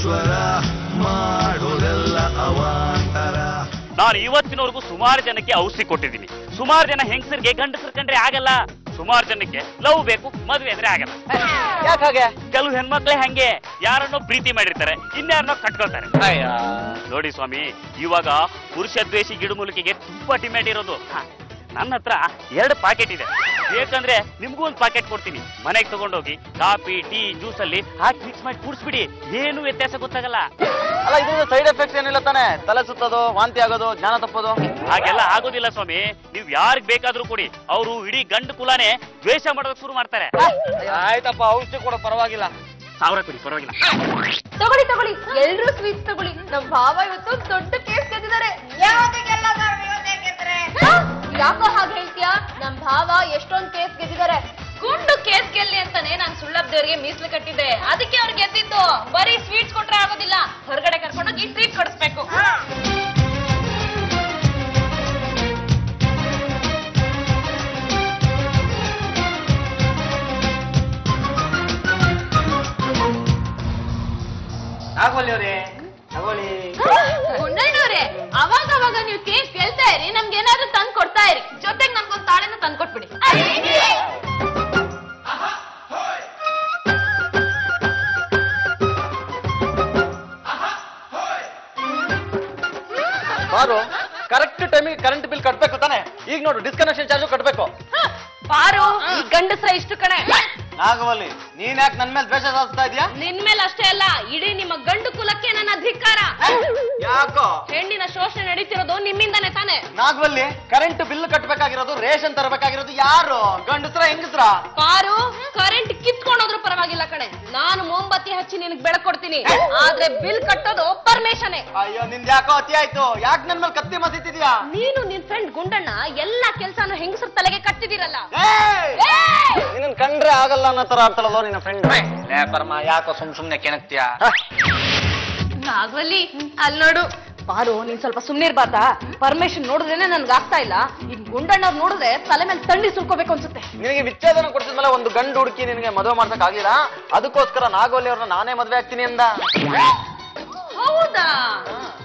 ಈಶ್ವರ ಮಾಡೋದೆಲ್ಲ ಅವಾಂತರ. ನಾನು ಇವತ್ತಿನವರೆಗೂ ಸುಮಾರು ಜನಕ್ಕೆ ಔಷಧಿ ಕೊಟ್ಟಿದ್ದೀನಿ. ಸುಮಾರು ಜನ ಹೆಂಗಸರಿಗೆ ಗಂಡಸರು ಕಂಡ್ರೆ ಆಗಲ್ಲ, ಸುಮಾರು ಜನಕ್ಕೆ ಲವ್ ಬೇಕು, ಮದುವೆ ಅಂದ್ರೆ ಆಗಲ್ಲ. ಯಾಕಾಗೆ? ಕೆಲವು ಹೆಣ್ಮಕ್ಳೇ ಹಂಗೆ, ಯಾರನ್ನೋ ಪ್ರೀತಿ ಮಾಡಿರ್ತಾರೆ, ಇನ್ಯಾರನ್ನೋ ಕಟ್ಕೊಳ್ತಾರೆ. ನೋಡಿ ಸ್ವಾಮಿ, ಇವಾಗ ಪುರುಷ ದ್ವೇಷಿ ಗಿಡಮೂಲಿಕೆಗೆ ತುಂಬಾ ಡಿಮ್ಯಾಂಡ್ ಇರೋದು. ನನ್ನ ಹತ್ರ 2 ಪಾಕೆಟ್ ಇದೆ, ಬೇಕಂದ್ರೆ ನಿಮ್ಗೂ ಒಂದು ಪಾಕೆಟ್ ಕೊಡ್ತೀನಿ. ಮನೆಗೆ ತಗೊಂಡೋಗಿ ಕಾಫಿ ಟೀ ಜ್ಯೂಸ್ ಅಲ್ಲಿ ಹಾಕಿ ಮಿಕ್ಸ್ ಮಾಡಿ ಕುಡಿಸ್ಬಿಡಿ, ಏನು ವ್ಯತ್ಯಾಸ ಗೊತ್ತಾಗಲ್ಲ. ಅಲ್ಲ, ಇದರಿಂದ ಸೈಡ್ ಎಫೆಕ್ಟ್ಸ್ ಏನಿಲ್ಲ ತಾನೆ? ತಲೆ ಸುತ್ತೋದು, ವಾಂತಿ ಆಗೋದು, ಜ್ಞಾನ ತಪ್ಪೋದು ಹಾಗೆಲ್ಲ ಆಗೋದಿಲ್ಲ ಸ್ವಾಮಿ. ನೀವ್ ಯಾರಿಗ್ ಬೇಕಾದ್ರೂ ಕೊಡಿ, ಅವರು ಇಡೀ ಗಂಡು ಕುಲಾನೇ ದ್ವೇಷ ಮಾಡೋದಕ್ಕೆ ಶುರು ಮಾಡ್ತಾರೆ. ಆಯ್ತಪ್ಪ, ಔಷಧಿ ಕೂಡ ಪರವಾಗಿಲ್ಲ. 1000 ಕೊಡಿ, ಪರವಾಗಿಲ್ಲ. ತಗೊಳ್ಳಿ ತಗೊಳ್ಳಿ, ಎಲ್ರೂ ಸ್ವೀಟ್ಸ್ ತಗೊಳ್ಳಿ. ನಮ್ ಭಾವ ಇವತ್ತು ದೊಡ್ಡ ಕೇಸ್ ಗೆದ್ದಿದ್ದಾರೆ. ಯಾಕೋ ಹಾಗೆ ಹೇಳ್ತೀಯಾ? ನಮ್ ಭಾವ ಎಷ್ಟೊಂದ್ ಕೇಸ್ ಗೆದ್ದಿದ್ದಾರೆ. ಗುಂಡು ಕೇಸ್ ಗೆಲ್ಲಿ ಅಂತಾನೆ ನಾನ್ ಸುಳ್ಳಬ್ದೇವ್ರಿಗೆ ಮೀಸಲು ಕಟ್ಟಿದ್ದೆ, ಅದಕ್ಕೆ ಅವ್ರು ಗೆದ್ದಿದ್ದು. ಬರೀ ಸ್ವೀಟ್ಸ್ ಕೊಟ್ರೆ ಆಗೋದಿಲ್ಲ, ಹೊರಗಡೆ ಕರ್ಕೊಂಡೋಗಿ ಟ್ರೀಟ್ ಕೊಡಿಸ್ಬೇಕು. ಗುಂಡಣ್ಣವ್ರೆ, ಅವಾಗ ನೀವು ಕೇಕ್ ಗೆಲ್ತಾ ಇರಿ, ನಮ್ಗೆ ಏನಾದ್ರೂ ತಂದ್ ಕೊಡ್ತಾ ಇರಿ. ಜೊತೆಗೆ ನಮ್ಗೊಂದು ತಾಳೆನ ತಂದ್ ಕೊಟ್ಬಿಡಿ. ಬಾರು, ಕರೆಕ್ಟ್ ಟೈಮಿಗೆ ಕರೆಂಟ್ ಬಿಲ್ ಕಟ್ಬೇಕು ತಾನೆ? ಈಗ ನೋಡು, ಡಿಸ್ಕನೆಕ್ಷನ್ ಚಾರ್ಜ್ ಕಟ್ಬೇಕು. ಬಾರು, ಈ ಗಂಡಸ್ರ ಇಷ್ಟು ಕಣೆ. ನಾಗವಲ್ಲಿ, ನೀನ್ ಯಾಕೆ ನನ್ ಮೇಲೆ ದ್ವೇಷ ಸಾಧಿಸ್ತಾ ಇದೀಯಾ? ನಿನ್ ಮೇಲೆ ಅಷ್ಟೇ ಅಲ್ಲ, ಇಡೀ ನಿಮ್ಮ ಗಂಡು ಕುಲಕ್ಕೆ ನನ್ನ ಅಧಿಕಾರ. ಯಾಕೋ? ಹೆಣ್ಣಿನ ಶೋಷಣೆ ನಡೀತಿರೋದು ನಿಮ್ಮಿಂದಾನೆ ತಾನೆ? ನಾಗವಲ್ಲಿ, ಕರೆಂಟ್ ಬಿಲ್ ಕಟ್ಬೇಕಾಗಿರೋದು, ರೇಷನ್ ತರಬೇಕಾಗಿರೋದು ಯಾರು? ಗಂಡಸ್ರ ಹೆಂಗಸ್ರ? ಬಾರು, ಕರೆಂಟ್ ಕಿತ್ಕೊಂಡೋದ್ರು ಪರವಾಗಿಲ್ಲ ಕಣೆ, ನಾನು ಮೋಂಬತ್ತಿ ಹಚ್ಚಿ ನಿನಗ್ ಬೆಳಕೊಡ್ತೀನಿ. ಆದ್ರೆ ಬಿಲ್ ಕಟ್ಟೋದು ಪರ್ಮಿಷನ್. ಅಯ್ಯೋ, ನಿಂದ ಯಾಕೋ ಅತಿ ಆಯ್ತು. ಯಾಕೆ ನನ್ ಮೇಲೆ ಕತ್ತಿ ಮಸೀತಿದ್ಯಾ? ನೀನು ನಿನ್ ಫ್ರೆಂಡ್ ಗುಂಡಣ್ಣ ಎಲ್ಲಾ ಕೆಲ್ಸಾನು ಹೆಂಗಸರ ತಲೆಗೆ ಕಟ್ಟಿದಿರಲ್ಲ. ನಿನ್ನ ಕಂಡ್ರೆ ಆಗಲ್ಲ ಅನ್ನೋ ತರ ಆಡ್ತಾಳಲ್ಲೋ ನಿನ್ನ ಫ್ರೆಂಡ್. ಪರಮ, ಯಾಕೋ ಸುಮ್ನೆ ಕೆಣಕ್ತಿಯಾ? ನಾಗವಲ್ಲಿ, ಅಲ್ಲಿ ನೋಡು. ಬಾರು, ನೀನ್ ಸ್ವಲ್ಪ ಸುಮ್ನೆ ಇರ್ಬಾರ್ದಾ? ಪರ್ಮಿಷನ್ ನೋಡಿದ್ರೇನೆ ನನ್ಗೆ ಆಗ್ತಾ ಇಲ್ಲ. ಈಗ ಗುಂಡಣ್ಣವ್ರು ನೋಡಿದ್ರೆ ತಲೆ ಮೇಲೆ ತಂಡಿ ಸುಲ್ಕೋಬೇಕು ಅನ್ಸುತ್ತೆ. ನಿನಗೆ ವಿಚ್ಛೇದನ ಕೊಡಿಸಿದ್ಮೇಲೆ ಒಂದು ಗಂಡು ಹುಡುಕಿ ನಿನಗೆ ಮದುವೆ ಮಾಡ್ಸಕ್ ಆಗ್ಲಿಲ್ಲ, ಅದಕ್ಕೋಸ್ಕರ ನಾಗವಲ್ಲಿ ಅವ್ರನ್ನ ನಾನೇ ಮದ್ವೆ ಆಗ್ತೀನಿ ಅಂದ. ಹೌದಾ?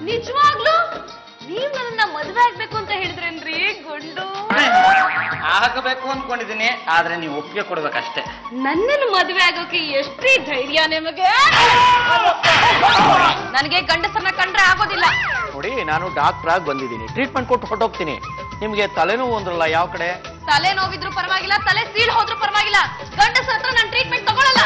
ನಿಜವಾಗ್ಲು ನೀವ್ ನನ್ನ ಮದ್ವೆ ಆಗ್ಬೇಕು ಅಂತ ಹೇಳಿದ್ರೇನ್ರಿ ಗುಂಡು? ಆಗಬೇಕು ಅನ್ಕೊಂಡಿದೀನಿ, ಆದ್ರೆ ನೀವು ಒಪ್ಪಿಗೆ ಕೊಡ್ಬೇಕಷ್ಟೇ. ನನ್ನನ್ನು ಮದ್ವೆ ಆಗೋಕೆ ಎಷ್ಟ್ರೀ ಧೈರ್ಯ ನಿಮಗೆ? ನನಗೆ ಗಂಡಸರನ್ನ ಕಂಡ್ರೆ ಆಗೋದಿಲ್ಲ. ನೋಡಿ, ನಾನು ಡಾಕ್ಟರ್ ಆಗಿ ಬಂದಿದ್ದೀನಿ, ಟ್ರೀಟ್ಮೆಂಟ್ ಕೊಟ್ಟು ಹೊರಟೋಗ್ತೀನಿ. ನಿಮ್ಗೆ ತಲೆನೋವು ಅಂದ್ರಲ್ಲ, ಯಾವ ಕಡೆ? ತಲೆ ನೋವಿದ್ರು ಪರವಾಗಿಲ್ಲ, ತಲೆ ಸೀಳ್ ಹೋದ್ರು ಪರವಾಗಿಲ್ಲ, ಗಂಡಸರ ಹತ್ರ ನಾನು ಟ್ರೀಟ್ಮೆಂಟ್ ತಗೊಳ್ಳಲ್ಲ.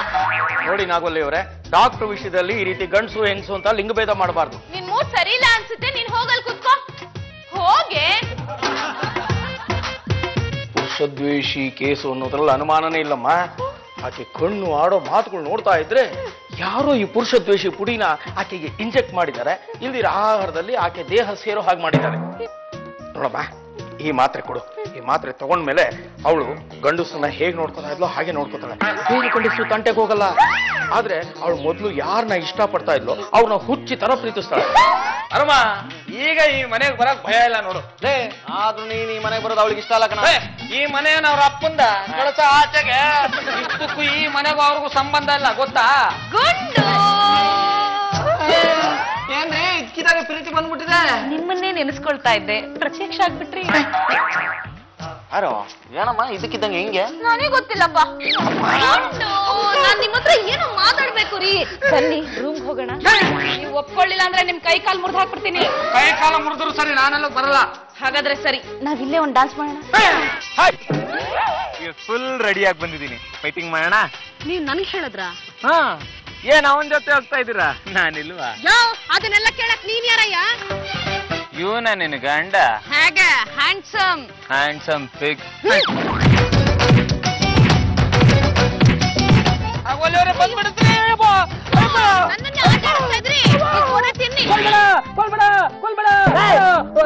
ನೋಡಿ ನಾಗವಲ್ಲಿ ಅವರೇ, ಡಾಕ್ಟರ್ ವಿಷಯದಲ್ಲಿ ಈ ರೀತಿ ಗಂಡಸು ಹೆಂಗಸು ಅಂತ ಲಿಂಗಭೇದ ಮಾಡಬಾರ್ದು. ನಿನ್ ಮೂಡ್ ಸರಿ ಇಲ್ಲ ಅನ್ಸುತ್ತೆ, ನೀನ್ ಹೋಗಲ್ ಕೂತ್ಕೋ. ಹೋಗೆ. ಪುರುಷದ್ವೇಷಿ ಕೇಸು ಅನ್ನೋದ್ರಲ್ಲಿ ಅನುಮಾನನೇ ಇಲ್ಲಮ್ಮ. ಆಕೆ ಕಣ್ಣು ಆಡೋ ಮಾತುಗಳು ನೋಡ್ತಾ ಇದ್ರೆ ಯಾರೋ ಈ ಪುರುಷದ್ವೇಷಿ ಪುಡಿನ ಆಕೆಗೆ ಇಂಜೆಕ್ಟ್ ಮಾಡಿದ್ದಾರೆ, ಇಲ್ದಿರ ಆಹಾರದಲ್ಲಿ ಆಕೆ ದೇಹ ಸೇರೋ ಹಾಗೆ ಮಾಡಿದ್ದಾರೆ. ನೋಡಮ್ಮ, ಈ ಮಾತ್ರೆ ಕೊಡು. ಈ ಮಾತ್ರೆ ತಗೊಂಡ್ಮೇಲೆ ಅವಳು ಗಂಡಸನ್ನ ಹೇಗೆ ನೋಡ್ಕೊತಾ ಇದ್ಲೋ ಹಾಗೆ ನೋಡ್ಕೊತಾಳೆ. ಹೇಗೆ ಗಂಡಸು ತಂಟೆಗೆ ಹೋಗಲ್ಲ, ಆದ್ರೆ ಅವಳು ಮೊದ್ಲು ಯಾರನ್ನ ಇಷ್ಟಪಡ್ತಾ ಇದ್ಲೋ ಅವ್ರನ್ನ ಹುಚ್ಚಿ ತರ ಪ್ರೀತಿಸ್ತಾಳೆ. ಅರಮ್ಮ, ಈಗ ಈ ಮನೆಗೆ ಬರಕ್ ಭಯ ಇಲ್ಲ ನೋಡು. ಆದ್ರೂ ನೀನ್ ಈ ಮನೆಗೆ ಬರೋದು ಅವಳಿಗೆ ಇಷ್ಟ ಅಲ್ಲ ಕಣ. ಈ ಮನೆಯನ್ನ ಅವ್ರ ಅಪ್ಪಂದ ಕಳಸ ಆಚೆಗೆ, ಇಷ್ಟಕ್ಕೂ ಈ ಮನೆಗೂ ಅವ್ರಿಗೂ ಸಂಬಂಧ ಇಲ್ಲ, ಗೊತ್ತಾ? ಗುಂಡು ಏನ್ರಿ ಇದ್ಕಿದಾಗ ಪ್ರೀತಿ ಬಂದ್ಬಿಟ್ಟಿದೆ? ನಿಮ್ಮನ್ನೇ ನೆನೆಸ್ಕೊಳ್ತಾ ಇದ್ದೆ, ಪ್ರತ್ಯಕ್ಷ ಆಗ್ಬಿಟ್ರಿ. ಯಾರೋ ಏನಮ್ಮ ಇದಕ್ಕಿದ್ದಂಗೆ ಹೆಂಗೆ? ನನಗೆ ಗೊತ್ತಿಲ್ಲಪ್ಪ. ನಾನ್ ನಿಮ್ಮ ಹತ್ರ ಏನೋ ಮಾತಾಡ್ಬೇಕು ರೀ. ಬನ್ನಿ ರೂಮ್ ಹೋಗೋಣ. ನೀವು ಒಪ್ಕೊಳ್ಳಿಲ್ಲ ಅಂದ್ರೆ ನಿಮ್ ಕೈ ಕಾಲು ಮುರಿದು ಹಾಕ್ಬಿಡ್ತೀನಿ. ಕೈ ಕಾಲ ಮುರಿದ್ರು ಸರಿ, ನಾನೆಲ್ಲ ಬರಲ್ಲ. ಹಾಗಾದ್ರೆ ಸರಿ, ನಾವಿಲ್ಲೇ ಒಂದ್ ಡಾನ್ಸ್ ಮಾಡೋಣ. ಫುಲ್ ರೆಡಿಯಾಗಿ ಬಂದಿದ್ದೀನಿ, ಫೈಟಿಂಗ್ ಮಾಡೋಣ. ನೀವ್ ನನ್ಗೆ ಹೇಳಿದ್ರ? ಹಾ, ಏನ್ ಅವನ್ ಜೊತೆ ಹೋಗ್ತಾ ಇದ್ದೀರಾ? ನಾನಿಲ್ವಾ? ಅದನ್ನೆಲ್ಲ ಕೇಳಕ್ ನೀನ್ ಯಾರಯ್ಯ? ಇವನ ನಿನ್ ಗಂಡ? ಹೇಗೆ? ಹ್ಯಾಂಡ್ಸಮ್. Handsome pig. ಬಂದ್ಬಿಡುತ್ತೆ.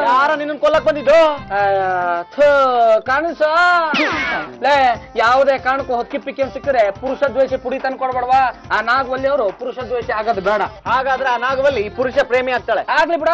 ಯಾರ ನಿನ್ನ ಕೊಲ್ಲಕ್ ಬಂದಿದ್ದು? ಕಾಣಿಸ ಯಾವುದೇ ಕಾರಣಕ್ಕೂ ಹೊಕ್ಕಿ ಪಿಕ್ಕಿ ಸಿಕ್ಕರೆ ಪುರುಷ ದ್ವೇಷಿ ಪುಡಿ ತಂದು ಕೊಡ್ಬೇಡವಾ? ಆ ನಾಗವಲ್ಲಿ ಅವರು ಪುರುಷ ದ್ವೇಷಿ ಆಗೋದು ಬೇಡ. ಹಾಗಾದ್ರೆ ಆ ನಾಗವಲ್ಲಿ ಪುರುಷ ಪ್ರೇಮಿ ಆಗ್ತಾಳೆ. ಆಗ್ಲಿ ಬಿಡ.